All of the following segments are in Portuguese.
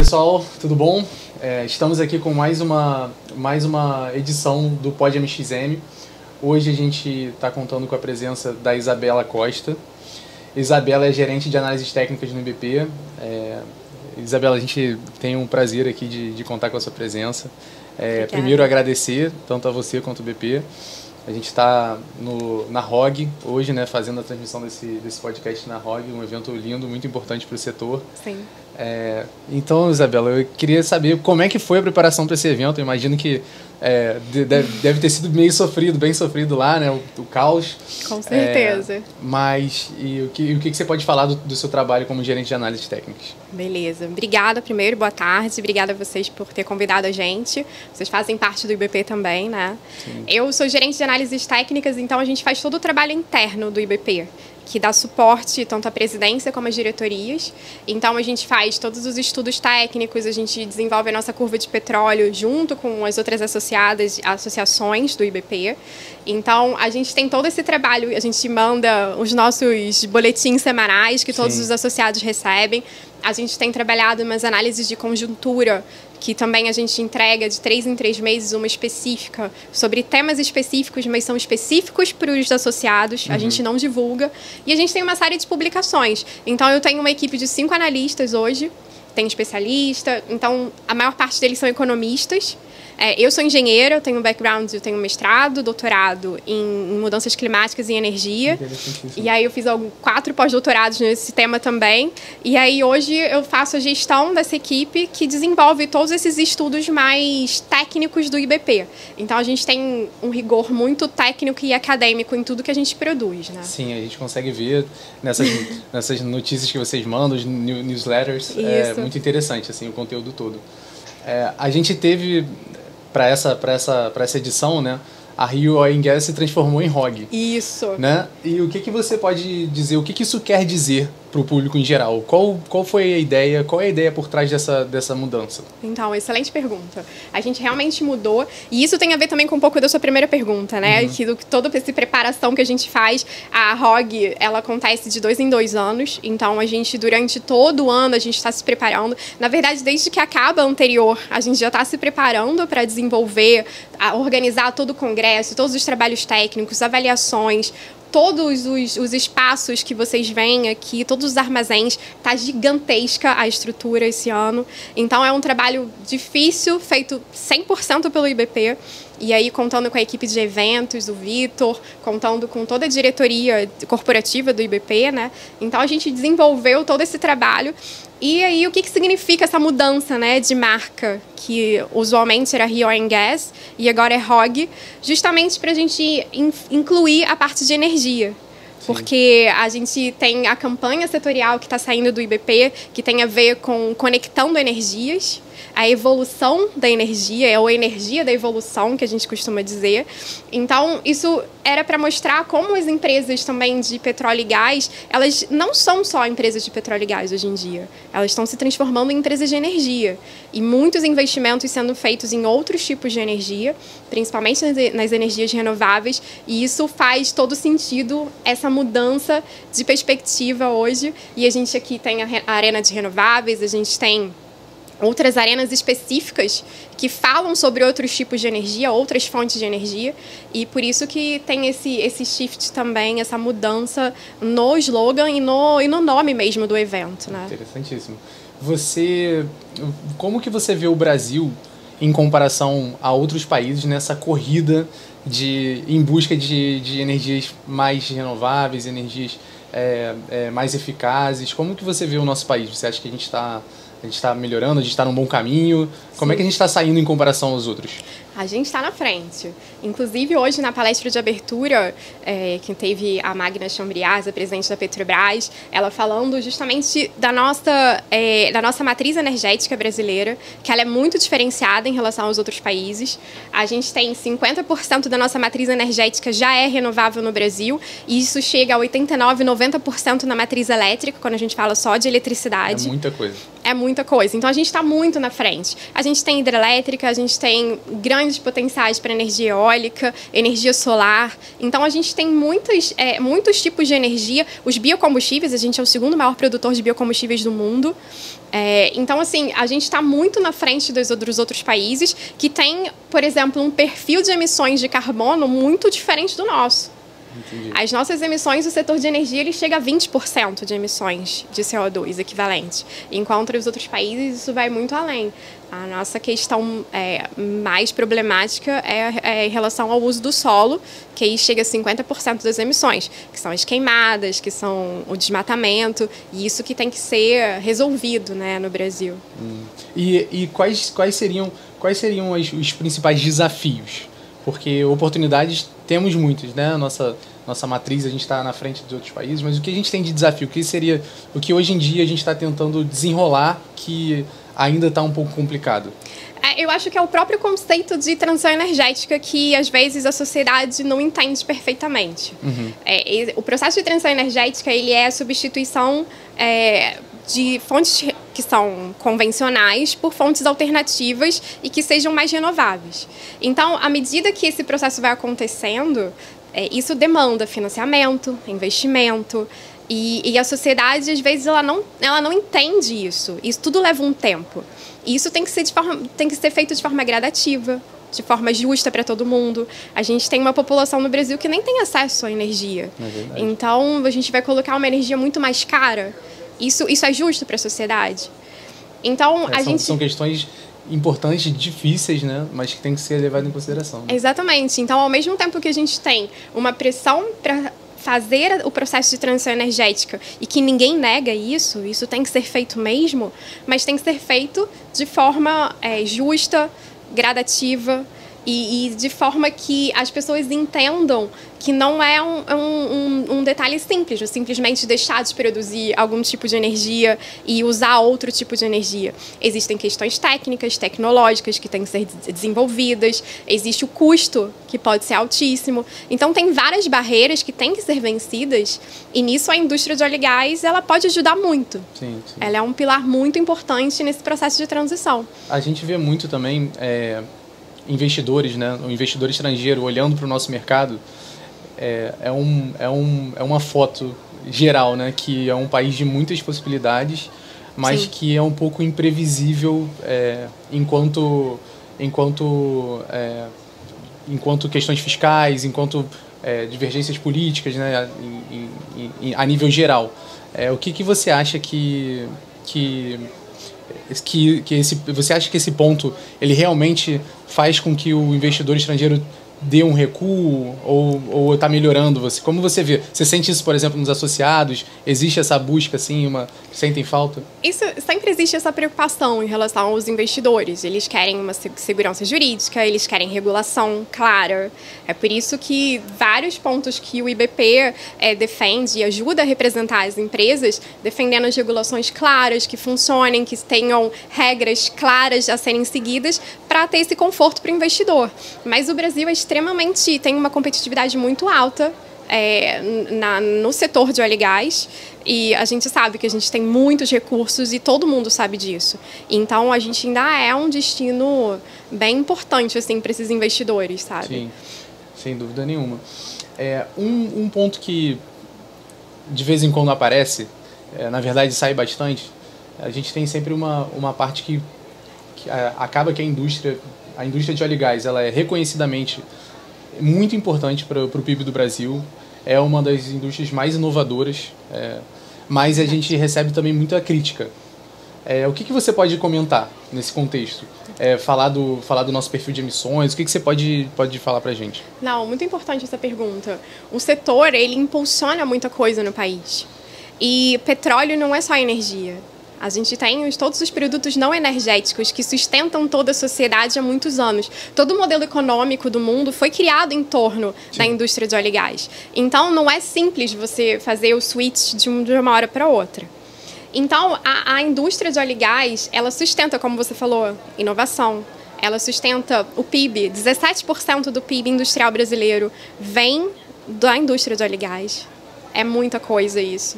pessoal, tudo bom? Estamos aqui com mais uma edição do Pod MXM. Hoje a gente está contando com a presença da Isabela Costa. Isabela é gerente de análises técnicas no IBP. Isabela, a gente tem um prazer aqui de contar com a sua presença. Primeiro agradecer tanto a você quanto o IBP. A gente está na ROG hoje, né, fazendo a transmissão desse podcast na ROG, um evento lindo, muito importante para o setor. Sim. Então, Isabela, eu queria saber como é que foi a preparação para esse evento. Eu imagino que deve ter sido meio sofrido, bem sofrido lá, né, o caos. Com certeza. Mas o que você pode falar do seu trabalho como gerente de análises técnicas? Beleza. Obrigada primeiro, boa tarde. Obrigada a vocês por ter convidado a gente. Vocês fazem parte do IBP também, né? Sim. Eu sou gerente de análises técnicas, então a gente faz todo o trabalho interno do IBP, que dá suporte tanto à presidência como às diretorias. Então, a gente faz todos os estudos técnicos, a gente desenvolve a nossa curva de petróleo junto com as outras associações do IBP. Então, a gente tem todo esse trabalho, a gente manda os nossos boletins semanais que todos os associados recebem. A gente tem trabalhado umas análises de conjuntura, que também a gente entrega de 3 em 3 meses, uma específica, sobre temas específicos, mas são específicos para os associados, a gente não divulga. E a gente tem uma série de publicações. Então, eu tenho uma equipe de 5 analistas hoje, tem especialista, então a maior parte deles são economistas. Eu sou engenheira, eu tenho background, eu tenho mestrado, doutorado em mudanças climáticas e energia. E aí eu fiz 4 pós-doutorados nesse tema também. E aí hoje eu faço a gestão dessa equipe que desenvolve todos esses estudos mais técnicos do IBP. Então a gente tem um rigor muito técnico e acadêmico em tudo que a gente produz, né? Sim, a gente consegue ver nessas notícias que vocês mandam, os newsletters. Isso. É muito interessante assim, o conteúdo todo. A gente teve... Para essa edição, né, a Rio Oil & Gas se transformou em ROG. Isso. Né? E o que você pode dizer, o que isso quer dizer para o público em geral? Qual foi a ideia, qual é a ideia por trás dessa mudança? Então, excelente pergunta. A gente realmente mudou, e isso tem a ver também com um pouco da sua primeira pergunta, né? Que toda essa preparação que a gente faz, a ROG, ela acontece de 2 em 2 anos, então a gente, durante todo o ano, a gente está se preparando. Na verdade, desde que acaba a anterior, a gente já está se preparando para desenvolver, organizar todo o congresso, todos os trabalhos técnicos, avaliações, todos os espaços que vocês veem aqui, todos os armazéns, tá gigantesca a estrutura esse ano. Então, é um trabalho difícil, feito 100% pelo IBP. E aí, contando com a equipe de eventos, o Vitor, contando com toda a diretoria corporativa do IBP, né? Então, a gente desenvolveu todo esse trabalho. E aí, o que significa essa mudança, né, de marca, que usualmente era Rio Oil & Gas e agora é ROG, justamente para a gente incluir a parte de energia. Porque a gente tem a campanha setorial que está saindo do IBP, que tem a ver com conectando energias, a evolução da energia, ou a energia da evolução, que a gente costuma dizer. Então, isso era para mostrar como as empresas também de petróleo e gás, elas não são só empresas de petróleo e gás hoje em dia. Elas estão se transformando em empresas de energia. E muitos investimentos sendo feitos em outros tipos de energia, principalmente nas energias renováveis. E isso faz todo sentido, essa mudança de perspectiva hoje. E a gente aqui tem a Arena de Renováveis, a gente tem outras arenas específicas que falam sobre outros tipos de energia, outras fontes de energia, e por isso que tem esse shift também, essa mudança no slogan e no nome mesmo do evento, né? Interessantíssimo. Como que você vê o Brasil em comparação a outros países nessa corrida em busca de energias mais renováveis, energias mais eficazes? Como que você vê o nosso país? Você acha que a gente está melhorando, a gente está num bom caminho? Como é que a gente está saindo em comparação aos outros? A gente está na frente. Inclusive, hoje, na palestra de abertura, que teve a Magna Chambriaz, a presidente da Petrobras, ela falando justamente da nossa matriz energética brasileira, que ela é muito diferenciada em relação aos outros países. A gente tem 50% da nossa matriz energética já é renovável no Brasil, e isso chega a 89%, 90% na matriz elétrica, quando a gente fala só de eletricidade. É muita coisa. é muita coisa. Então, a gente está muito na frente. A gente tem hidrelétrica, a gente tem grandes potenciais para energia eólica, energia solar. Então, a gente tem muitos tipos de energia. Os biocombustíveis, a gente é o segundo maior produtor de biocombustíveis do mundo. Então, assim, a gente está muito na frente dos outros países que têm, por exemplo, um perfil de emissões de carbono muito diferente do nosso. Entendi. As nossas emissões, o setor de energia, ele chega a 20% de emissões de CO2 equivalente, enquanto os outros países isso vai muito além. A nossa questão mais problemática é em relação ao uso do solo, que aí chega a 50% das emissões, que são as queimadas, que são o desmatamento, e isso que tem que ser resolvido, né, no Brasil. E quais seriam os principais desafios? Porque oportunidades temos muitas, né? Nossa matriz, a gente está na frente de outros países, mas o que a gente tem de desafio? O que seria o que hoje em dia a gente está tentando desenrolar que ainda está um pouco complicado? Eu acho que é o próprio conceito de transição energética que, às vezes, a sociedade não entende perfeitamente. O processo de transição energética, ele é a substituição de fontes que são convencionais por fontes alternativas e que sejam mais renováveis. Então, à medida que esse processo vai acontecendo, isso demanda financiamento, investimento, e a sociedade, às vezes, ela não entende isso. Isso tudo leva um tempo. E isso tem que ser feito de forma gradativa, de forma justa para todo mundo. A gente tem uma população no Brasil que nem tem acesso à energia. Então, a gente vai colocar uma energia muito mais cara. Isso é justo para a sociedade? Então, são questões importantes, difíceis, né? Mas que tem que ser levado em consideração. Né? Exatamente. Então, ao mesmo tempo que a gente tem uma pressão para fazer o processo de transição energética e que ninguém nega isso tem que ser feito mesmo, mas tem que ser feito de forma justa, gradativa e de forma que as pessoas entendam que não é um detalhe simples, simplesmente deixar de produzir algum tipo de energia e usar outro tipo de energia. Existem questões técnicas, tecnológicas que têm que ser desenvolvidas, existe o custo, que pode ser altíssimo. Então, tem várias barreiras que têm que ser vencidas e nisso a indústria de óleo e gás ela pode ajudar muito. Sim. Ela é um pilar muito importante nesse processo de transição. A gente vê muito também investidores, né? O investidor estrangeiro olhando para o nosso mercado. É uma foto geral, né? Que é um país de muitas possibilidades, mas Sim. que é um pouco imprevisível enquanto questões fiscais, enquanto divergências políticas, né? A nível geral. O que você acha você acha que esse ponto ele realmente faz com que o investidor estrangeiro dê um recuo ou está melhorando? Como você vê? Você sente isso, por exemplo, nos associados? Existe essa busca, assim, sentem falta? Isso, sempre existe essa preocupação em relação aos investidores. Eles querem uma segurança jurídica, eles querem regulação clara. É por isso que vários pontos que o IBP defende e ajuda a representar as empresas, defendendo as regulações claras, que funcionem, que tenham regras claras a serem seguidas para ter esse conforto para o investidor. Mas o Brasil tem uma competitividade muito alta no setor de óleo e gás, e a gente sabe que a gente tem muitos recursos e todo mundo sabe disso. Então, a gente ainda é um destino bem importante assim, para esses investidores, sabe? Sim, sem dúvida nenhuma. Um ponto que de vez em quando aparece, na verdade sai bastante, a gente tem sempre uma parte que acaba que a indústria de óleo e gás ela é reconhecidamente muito importante para o PIB do Brasil, é uma das indústrias mais inovadoras, mas a gente recebe também muita crítica. O que você pode comentar nesse contexto? Falar do nosso perfil de emissões, o que você pode falar para a gente? Não, muito importante essa pergunta. O setor, ele impulsiona muita coisa no país. E petróleo não é só energia. A gente tem todos os produtos não energéticos que sustentam toda a sociedade há muitos anos. Todo o modelo econômico do mundo foi criado em torno da indústria de óleo e gás. Então, não é simples você fazer o switch de uma hora para outra. Então, a indústria de óleo e gás, ela sustenta, como você falou, inovação. Ela sustenta o PIB. 17% do PIB industrial brasileiro vem da indústria de óleo e gás. É muita coisa isso.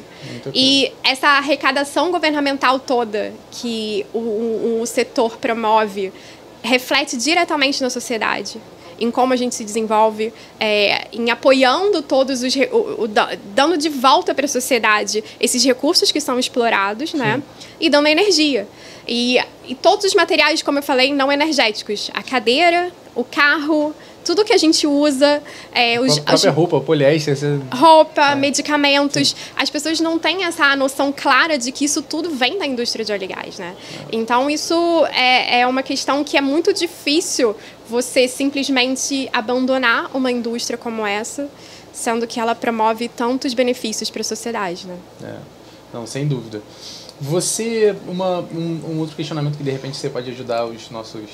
E essa arrecadação governamental toda que o setor promove reflete diretamente na sociedade, em como a gente se desenvolve, em apoiando todos os... dando de volta para a sociedade esses recursos que são explorados, né? E dando energia. E todos os materiais, como eu falei, não energéticos. A cadeira, o carro, tudo que a gente usa... a própria roupa, poliéster... Roupa, medicamentos. As pessoas não têm essa noção clara de que isso tudo vem da indústria de óleo e gás, né? Então, isso é uma questão que é muito difícil você simplesmente abandonar uma indústria como essa, sendo que ela promove tantos benefícios para a sociedade, né? Não, sem dúvida. Você, um outro questionamento que de repente você pode ajudar os nossos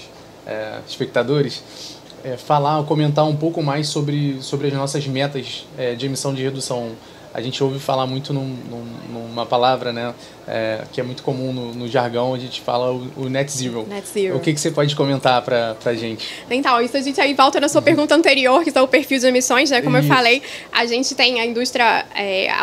espectadores, comentar um pouco mais sobre as nossas metas de emissão de redução. A gente ouve falar muito numa palavra, né, que é muito comum no jargão, a gente fala o net zero. Net zero. O que você pode comentar pra gente? Então, isso a gente aí volta na sua pergunta anterior, que é o perfil de emissões, né? Como eu falei, a gente tem a indústria,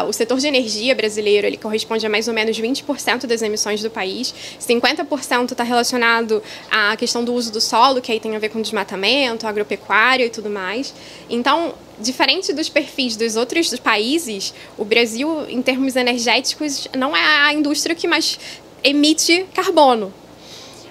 o setor de energia brasileiro, ele corresponde a mais ou menos 20% das emissões do país. 50% está relacionado à questão do uso do solo, que aí tem a ver com desmatamento, agropecuária e tudo mais. Então, diferente dos perfis dos outros países, o Brasil, em termos energéticos, não é a indústria que mais emite carbono.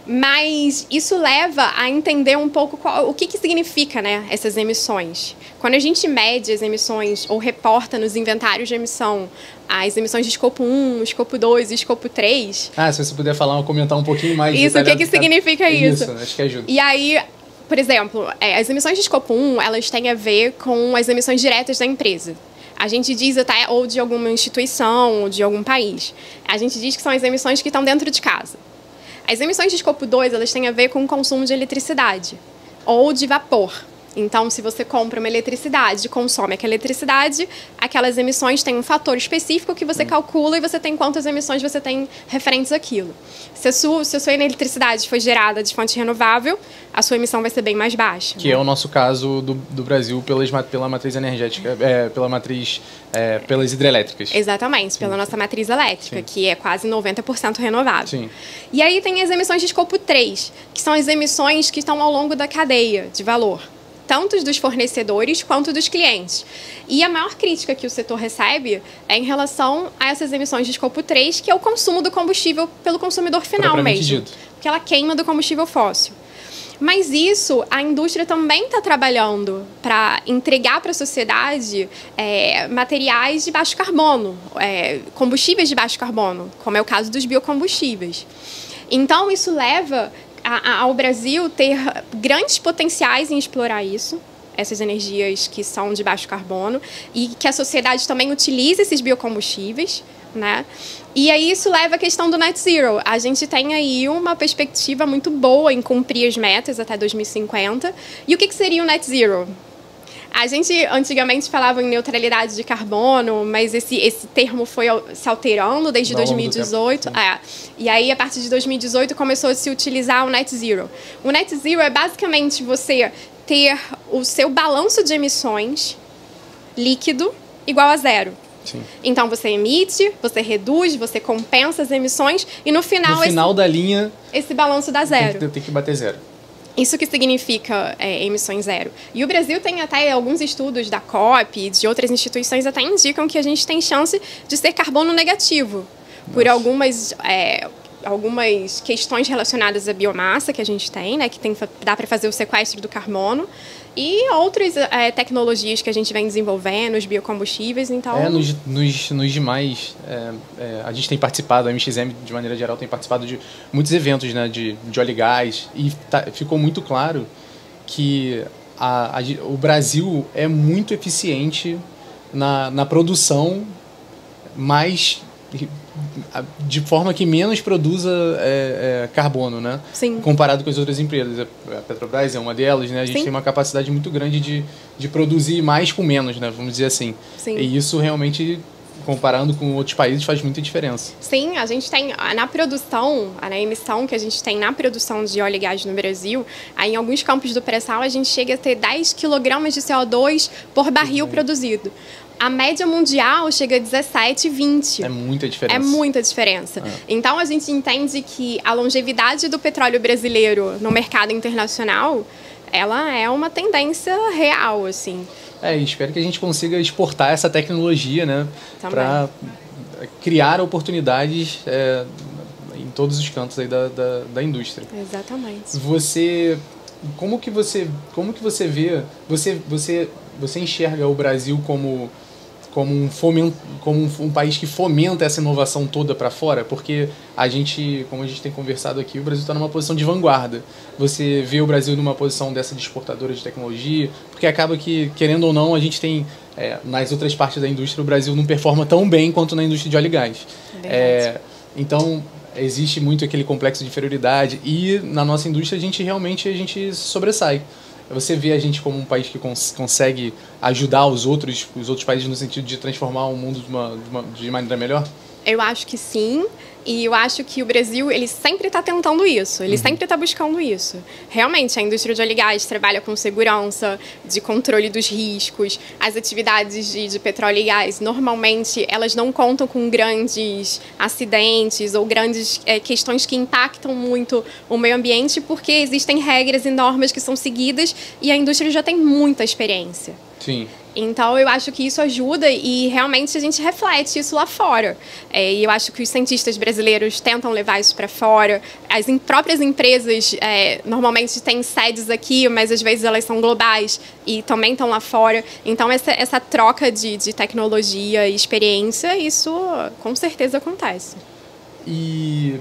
Mas isso leva a entender um pouco o que significa, né, essas emissões. Quando a gente mede as emissões ou reporta nos inventários de emissão as emissões de escopo 1, escopo 2 e escopo 3... Se você puder comentar um pouquinho mais... Isso, o que significa isso? Isso, acho que ajuda. E aí... Por exemplo, as emissões de escopo 1, elas têm a ver com as emissões diretas da empresa. A gente diz até, ou de alguma instituição, ou de algum país. A gente diz que são as emissões que estão dentro de casa. As emissões de escopo 2, elas têm a ver com o consumo de eletricidade, ou de vapor. Então, se você compra uma eletricidade e consome aquela eletricidade, aquelas emissões têm um fator específico que você calcula e você tem quantas emissões você tem referentes àquilo. Se a sua eletricidade foi gerada de fonte renovável, a sua emissão vai ser bem mais baixa. Que é o nosso caso do Brasil pela matriz energética, pelas hidrelétricas. Exatamente, pela nossa matriz elétrica, que é quase 90% renovável. Sim. E aí tem as emissões de escopo 3, que são as emissões que estão ao longo da cadeia de valor, tanto dos fornecedores quanto dos clientes. E a maior crítica que o setor recebe é em relação a essas emissões de escopo 3, que é o consumo do combustível pelo consumidor final mesmo. Porque ela queima do combustível fóssil. Mas isso, a indústria também está trabalhando para entregar para a sociedade materiais de baixo carbono, combustíveis de baixo carbono, como é o caso dos biocombustíveis. Então, isso leva ao Brasil ter grandes potenciais em explorar isso, essas energias que são de baixo carbono, e que a sociedade também utilize esses biocombustíveis, né? E aí isso leva à questão do net zero. A gente tem aí uma perspectiva muito boa em cumprir as metas até 2050. E o que seria o net zero? A gente antigamente falava em neutralidade de carbono, mas esse termo foi se alterando desde 2018. E aí, a partir de 2018, começou a se utilizar o net zero. O net zero é basicamente você ter o seu balanço de emissões líquido igual a zero. Sim. Então, você emite, você reduz, você compensa as emissões e no final da linha, esse balanço dá zero. Tem que bater zero. Isso que significa emissões zero. E o Brasil tem até alguns estudos da COP e de outras instituições até indicam que a gente tem chance de ser carbono negativo. Por algumas questões relacionadas à biomassa que a gente tem, né, que dá para fazer o sequestro do carbono, e outras tecnologias que a gente vem desenvolvendo, os biocombustíveis, então... Nos demais, a gente tem participado, a MXM, de maneira geral, tem participado de muitos eventos, né, de óleo e gás, e ficou muito claro que o Brasil é muito eficiente na produção, mas de forma que menos produza carbono, né? Sim. Comparado com as outras empresas. A Petrobras é uma delas, né? A gente tem uma capacidade muito grande de produzir mais com menos, né? Vamos dizer assim. Sim. E isso realmente comparando com outros países, faz muita diferença. Sim, a gente tem na produção, na emissão que a gente tem na produção de óleo e gás no Brasil, aí em alguns campos do pré-sal a gente chega a ter 10 kg de CO2 por barril produzido. A média mundial chega a 17, 20. É muita diferença. É muita diferença. Então, a gente entende que a longevidade do petróleo brasileiro no mercado internacional, ela é uma tendência real, assim. Espero que a gente consiga exportar essa tecnologia, né? Para criar oportunidades em todos os cantos aí da indústria. Exatamente. Como que você vê, você enxerga o Brasil como um país que fomenta essa inovação toda para fora? Porque como a gente tem conversado aqui, o Brasil está numa posição de vanguarda. Você vê o Brasil numa posição dessa de exportadora de tecnologia, porque acaba que, querendo ou não, a gente tem, nas outras partes da indústria, o Brasil não performa tão bem quanto na indústria de óleo e gás. Então, existe muito aquele complexo de inferioridade e na nossa indústria a gente sobressai. Você vê a gente como um país que consegue ajudar os outros países no sentido de transformar o mundo de maneira melhor? Eu acho que sim, e eu acho que o Brasil, ele sempre está tentando isso, ele sempre está buscando isso. Realmente, a indústria de óleo e gás trabalha com segurança, de controle dos riscos. As atividades de petróleo e gás, normalmente, elas não contam com grandes acidentes ou grandes questões que impactam muito o meio ambiente, porque existem regras e normas que são seguidas e a indústria já tem muita experiência. Sim. Então, eu acho que isso ajuda e realmente a gente reflete isso lá fora. E eu acho que os cientistas brasileiros tentam levar isso para fora. As próprias empresas normalmente têm sedes aqui, mas às vezes elas são globais e também estão lá fora. Então, essa troca de tecnologia e experiência, isso com certeza acontece. E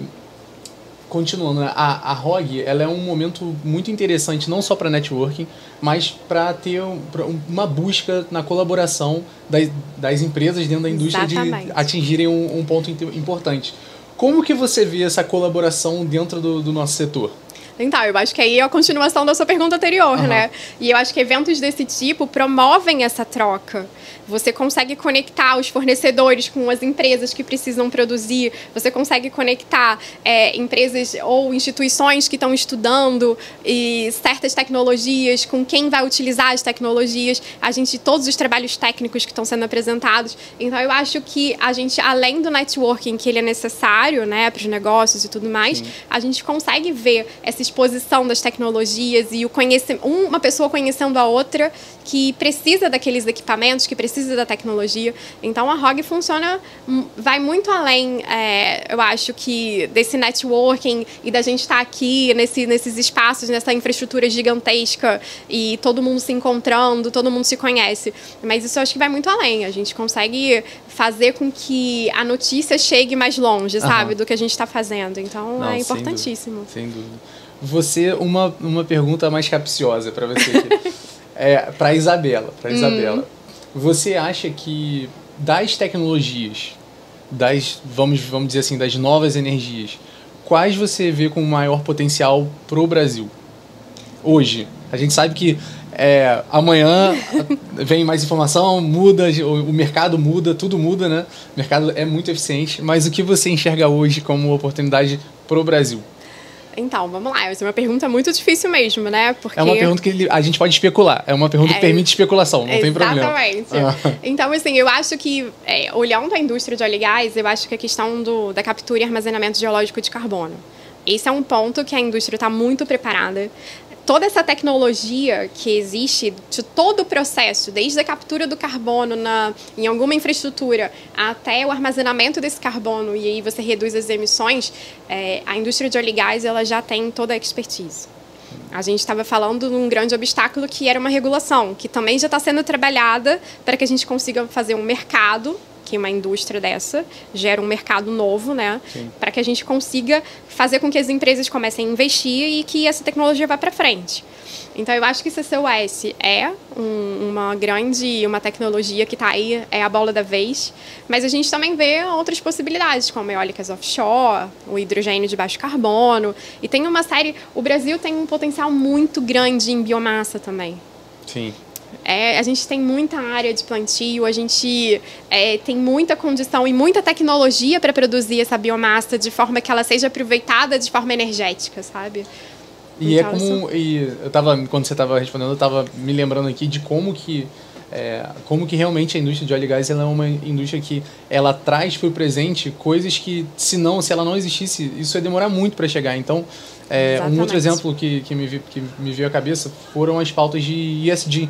continuando, né? A ROG, ela é um momento muito interessante, não só para networking, mas para ter uma busca na colaboração das empresas dentro da indústria. Exatamente. De atingirem um ponto importante. Como que você vê essa colaboração dentro do nosso setor? Então, eu acho que aí é a continuação da sua pergunta anterior, né? E eu acho que eventos desse tipo promovem essa troca. Você consegue conectar os fornecedores com as empresas que precisam produzir, você consegue conectar empresas ou instituições que estão estudando e certas tecnologias com quem vai utilizar as tecnologias, todos os trabalhos técnicos que estão sendo apresentados. Então, eu acho que a gente, além do networking que ele é necessário, né, para os negócios e tudo mais, sim, a gente consegue ver essa exposição das tecnologias e uma pessoa conhecendo a outra que precisa daqueles equipamentos, que precisa da tecnologia. Então, a ROG vai muito além, eu acho que, desse networking e da gente estar aqui nesses espaços, nessa infraestrutura gigantesca e todo mundo se encontrando, todo mundo se conhece. Mas isso eu acho que vai muito além. A gente consegue fazer com que a notícia chegue mais longe, sabe, do que a gente está fazendo. Então, não, é importantíssimo. Sem dúvida. Uma pergunta mais capciosa para você aqui. Para a Isabela. Você acha que das tecnologias, vamos dizer assim, das novas energias, quais você vê com maior potencial para o Brasil? Hoje. A gente sabe que amanhã vem mais informação, muda, o mercado muda, tudo muda, né? O mercado é muito eficiente, mas o que você enxerga hoje como oportunidade para o Brasil? Então, vamos lá. Essa é uma pergunta muito difícil mesmo, né? Porque... É uma pergunta que a gente pode especular. É uma pergunta que permite especulação, não tem problema. Exatamente. Então, assim, eu acho que, olhando a indústria de óleo e gás, eu acho que a questão da captura e armazenamento geológico de carbono. Esse é um ponto que a indústria está muito preparada. Toda essa tecnologia que existe, de todo o processo, desde a captura do carbono em alguma infraestrutura até o armazenamento desse carbono, e aí você reduz as emissões, a indústria de óleo e gás ela já tem toda a expertise. A gente estava falando de um grande obstáculo que era uma regulação, que também já está sendo trabalhada para que a gente consiga fazer um mercado, que uma indústria dessa gera um mercado novo, né? Para que a gente consiga fazer com que as empresas comecem a investir e que essa tecnologia vá para frente. Então, eu acho que CCUS é uma tecnologia que está aí, é a bola da vez, mas a gente também vê outras possibilidades, como eólicas offshore, o hidrogênio de baixo carbono, e tem uma série... O Brasil tem um potencial muito grande em biomassa também. Sim. A gente tem muita área de plantio, a gente tem muita condição e muita tecnologia para produzir essa biomassa de forma que ela seja aproveitada de forma energética, sabe? E então, quando você estava respondendo, eu estava me lembrando aqui de como que realmente a indústria de óleo e gás ela é uma indústria que ela traz para o presente coisas que, se ela não existisse, isso ia demorar muito para chegar. Então, um outro exemplo que me veio à cabeça foram as pautas de ESG,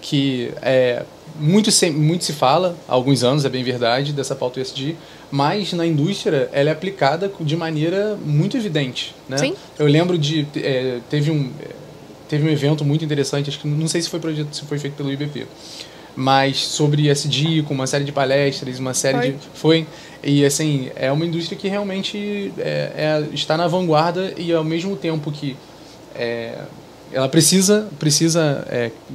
que muito se fala há alguns anos, é bem verdade, dessa pauta ESG, mas na indústria ela é aplicada de maneira muito evidente, né? Sim. Eu lembro teve um evento muito interessante, acho que não sei se foi feito pelo IBP, mas sobre ESG, com uma série de palestras, e assim, é uma indústria que realmente está na vanguarda e ao mesmo tempo que ela precisa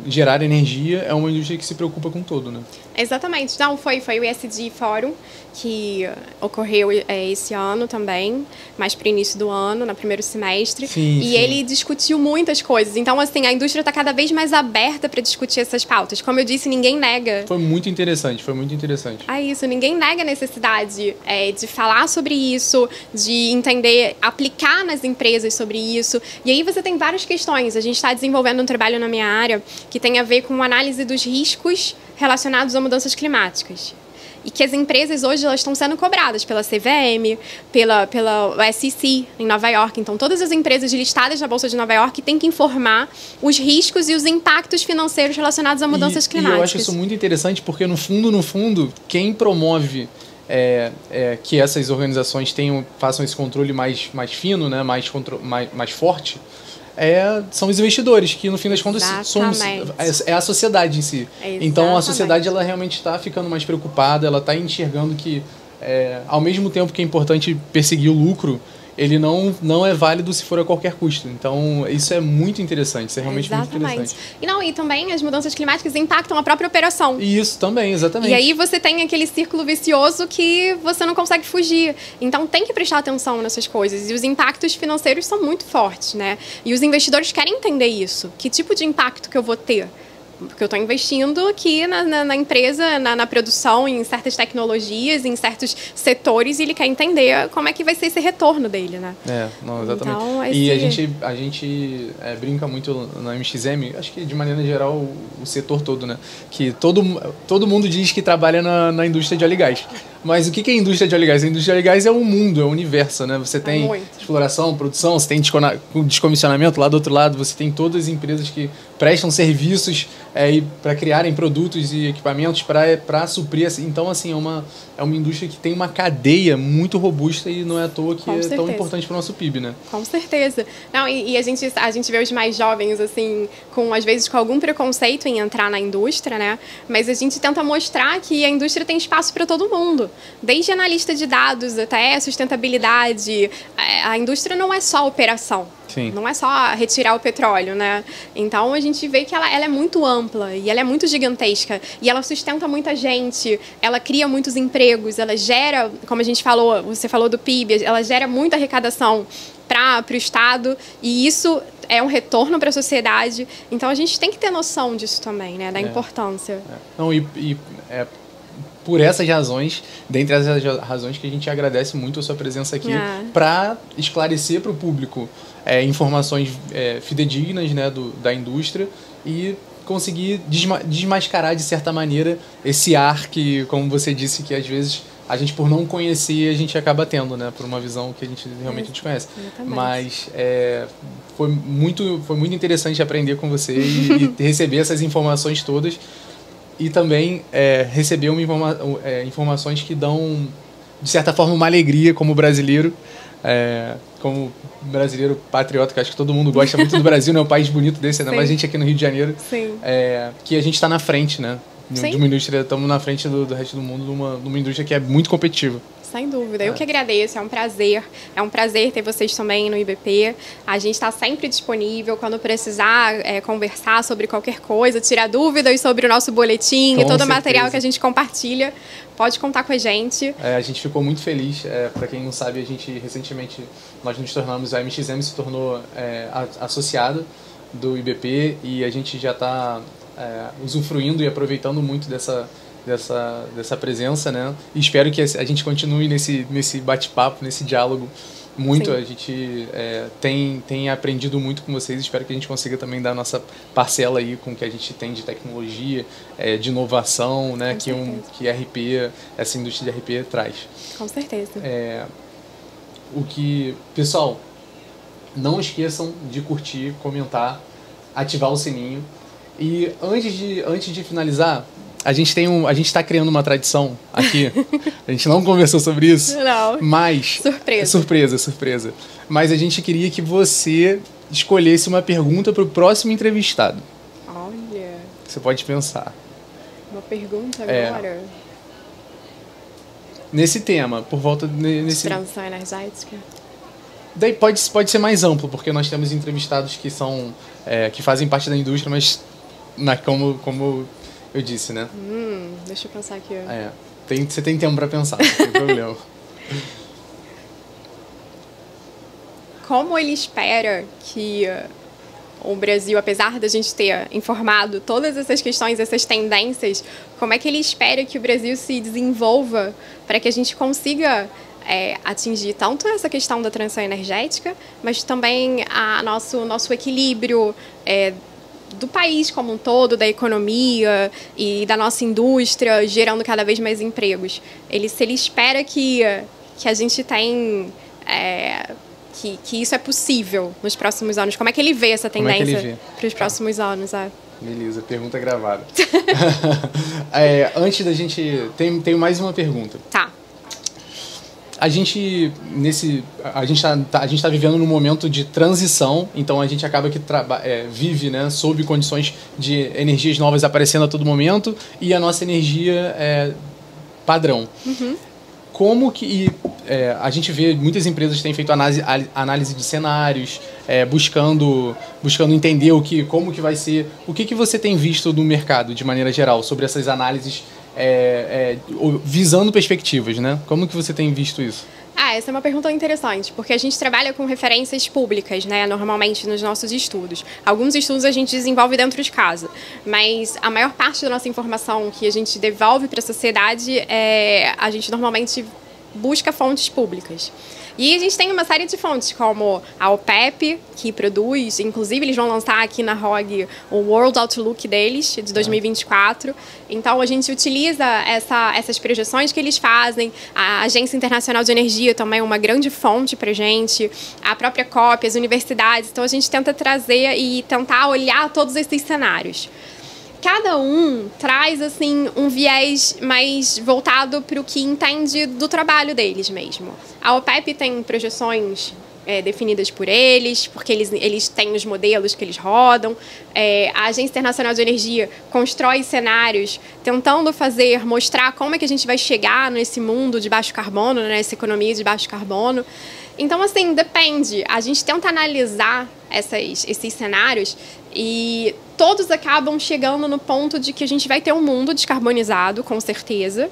gerar energia, é uma indústria que se preocupa com todo, né? Exatamente. Não, foi o ESG Fórum que ocorreu esse ano também, mais para o início do ano, no primeiro semestre. Sim. Ele discutiu muitas coisas. Então, assim, a indústria está cada vez mais aberta para discutir essas pautas. Como eu disse, ninguém nega. Foi muito interessante. Isso, ninguém nega a necessidade de falar sobre isso, de entender, aplicar nas empresas sobre isso. E aí você tem várias questões. A gente está desenvolvendo um trabalho na minha área que tem a ver com análise dos riscos relacionados a mudanças climáticas. E que as empresas hoje elas estão sendo cobradas pela CVM, pela SEC em Nova York. Então, todas as empresas listadas na Bolsa de Nova York têm que informar os riscos e os impactos financeiros relacionados a mudanças climáticas. E eu acho isso muito interessante porque, no fundo, quem promove que essas organizações façam esse controle mais fino, né, mais forte, são os investidores, que no fim das contas é a sociedade em si. Exatamente. Então a sociedade ela realmente está ficando mais preocupada, ela está enxergando que ao mesmo tempo que é importante perseguir o lucro, ele não é válido se for a qualquer custo. Então, isso é muito interessante, isso é realmente muito interessante. E também as mudanças climáticas impactam a própria operação. Isso também, exatamente. E aí você tem aquele círculo vicioso que você não consegue fugir. Então, tem que prestar atenção nessas coisas. E os impactos financeiros são muito fortes, né? E os investidores querem entender isso. Que tipo de impacto que eu vou ter? Porque eu estou investindo aqui na empresa, na produção, em certas tecnologias, em certos setores, e ele quer entender como é que vai ser esse retorno dele, né? Exatamente. Então, e a gente brinca muito na MXM, acho que de maneira geral o setor todo, né? Que todo mundo diz que trabalha na indústria de óleo e gás. Mas o que é a indústria de óleo e gás? A indústria de óleo e gás é um mundo, é um universo, né? Você tem exploração, produção, você tem descomissionamento, lá do outro lado você tem todas as empresas que prestam serviços para criarem produtos e equipamentos para suprir. Então, assim, é uma indústria que tem uma cadeia muito robusta e não é à toa que é tão importante para o nosso PIB, né? Com certeza. Não, e a gente vê os mais jovens, assim, às vezes com algum preconceito em entrar na indústria, né? Mas a gente tenta mostrar que a indústria tem espaço para todo mundo. Desde analista de dados até sustentabilidade. A indústria não é só operação. Sim. Não é só retirar o petróleo, né? Então, a gente vê que ela é muito ampla e ela é muito gigantesca. E ela sustenta muita gente, ela cria muitos empregos, ela gera, como a gente falou, você falou do PIB, ela gera muita arrecadação para o Estado. E isso é um retorno para a sociedade. Então, a gente tem que ter noção disso também, né? Da importância. Não, por essas razões, dentre essas razões que a gente agradece muito a sua presença aqui para esclarecer para o público informações fidedignas, né, da indústria e conseguir desmascarar de certa maneira esse ar que, como você disse, que às vezes a gente, por não conhecer, a gente acaba tendo, né, por uma visão que a gente realmente desconhece. Mas foi muito interessante aprender com você e receber essas informações todas. E também receber informações que dão, de certa forma, uma alegria como brasileiro. Como brasileiro patriota, que acho que todo mundo gosta muito do Brasil, né? Um país bonito desse, né? Mas a gente aqui no Rio de Janeiro, que a gente está na frente, né? De uma indústria, estamos na frente do resto do mundo, numa indústria que é muito competitiva. Sem dúvida. Eu que agradeço, é um prazer ter vocês também no IBP. A gente está sempre disponível quando precisar conversar sobre qualquer coisa, tirar dúvidas sobre o nosso boletim e todo o material que a gente compartilha. Pode contar com a gente. A gente ficou muito feliz. Para quem não sabe, recentemente nós nos tornamos, a MXM se tornou associada do IBP e a gente já está usufruindo e aproveitando muito dessa presença, né? E espero que a gente continue nesse bate-papo, nesse diálogo muito. Sim. A gente tem aprendido muito com vocês. Espero que a gente consiga também dar a nossa parcela aí com o que a gente tem de tecnologia, de inovação, né? Que RP, essa indústria de RP traz. Com certeza. Pessoal, não esqueçam de curtir, comentar, ativar o sininho. E antes de finalizar, a gente está criando uma tradição aqui. A gente não conversou sobre isso. Não. Mas surpresa. Mas a gente queria que você escolhesse uma pergunta para o próximo entrevistado. Olha. Você pode pensar. Uma pergunta agora. Nesse tema, por volta nesse. Transição energética. Daí pode ser mais amplo, porque nós temos entrevistados que são que fazem parte da indústria, mas como eu disse, né? Deixa eu pensar aqui. Você tem tempo para pensar, não tem problema. Como ele espera que o Brasil, apesar da gente ter informado todas essas questões, essas tendências, como é que ele espera que o Brasil se desenvolva para que a gente consiga atingir tanto essa questão da transição energética, mas também nosso equilíbrio do país como um todo, da economia e da nossa indústria, gerando cada vez mais empregos. Se ele espera que a gente tem... que isso é possível nos próximos anos. Como é que ele vê essa tendência para os próximos anos? Beleza, pergunta gravada. Antes da gente... Tenho mais uma pergunta. Tá. A gente tá vivendo num momento de transição, então a gente acaba que vive, né, sob condições de energias novas aparecendo a todo momento e a nossa energia é padrão. Uhum. Como que a gente vê muitas empresas que têm feito análise de cenários, buscando entender como que vai ser, o que você tem visto no mercado de maneira geral sobre essas análises visando perspectivas, né? Como que você tem visto isso? Essa é uma pergunta interessante, porque a gente trabalha com referências públicas, né, normalmente nos nossos estudos. Alguns estudos a gente desenvolve dentro de casa, mas a maior parte da nossa informação que a gente devolve para a sociedade, a gente normalmente busca fontes públicas. E a gente tem uma série de fontes, como a OPEP, que produz, inclusive eles vão lançar aqui na ROG o World Outlook deles, de 2024. Então, a gente utiliza essas projeções que eles fazem. A Agência Internacional de Energia também é uma grande fonte para a gente. A própria COP, as universidades. Então, a gente tenta trazer e tentar olhar todos esses cenários. Cada um traz, assim, um viés mais voltado para o que entende do trabalho deles mesmo. A OPEP tem projeções definidas por eles, porque eles têm os modelos que eles rodam. A Agência Internacional de Energia constrói cenários tentando mostrar como é que a gente vai chegar nesse mundo de baixo carbono, nessa economia de baixo carbono. Então, assim, depende. A gente tenta analisar esses cenários e todos acabam chegando no ponto de que a gente vai ter um mundo descarbonizado, com certeza,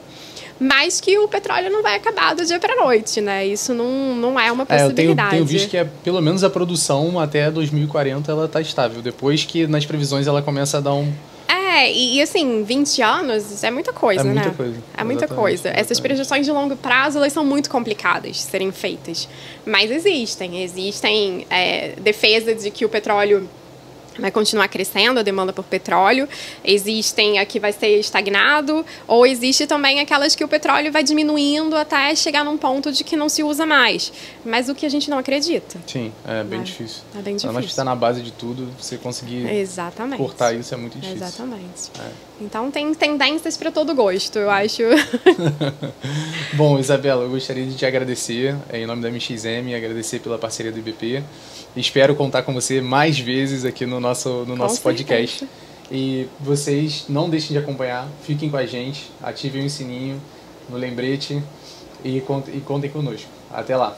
mas que o petróleo não vai acabar do dia para a noite, né? Isso não é uma possibilidade. Eu tenho visto que pelo menos a produção até 2040 ela está estável. Depois que nas previsões ela começa a dar um... E assim, 20 anos é muita coisa, né? É muita coisa. Essas projeções de longo prazo, elas são muito complicadas de serem feitas. Mas existem defesa de que o petróleo vai continuar crescendo, a demanda por petróleo. Existem a que vai ser estagnado, ou existe também aquelas que o petróleo vai diminuindo até chegar num ponto de que não se usa mais. Mas o que a gente não acredita. Sim, é bem difícil. É bem difícil. Mas está na base de tudo, você conseguir cortar isso é muito difícil. Exatamente. Então tem tendências para todo gosto, eu acho. Bom, Isabela, eu gostaria de te agradecer em nome da MXM, agradecer pela parceria do IBP. Espero contar com você mais vezes aqui no nosso podcast. E vocês não deixem de acompanhar, fiquem com a gente, ativem o sininho no lembrete e contem conosco. Até lá!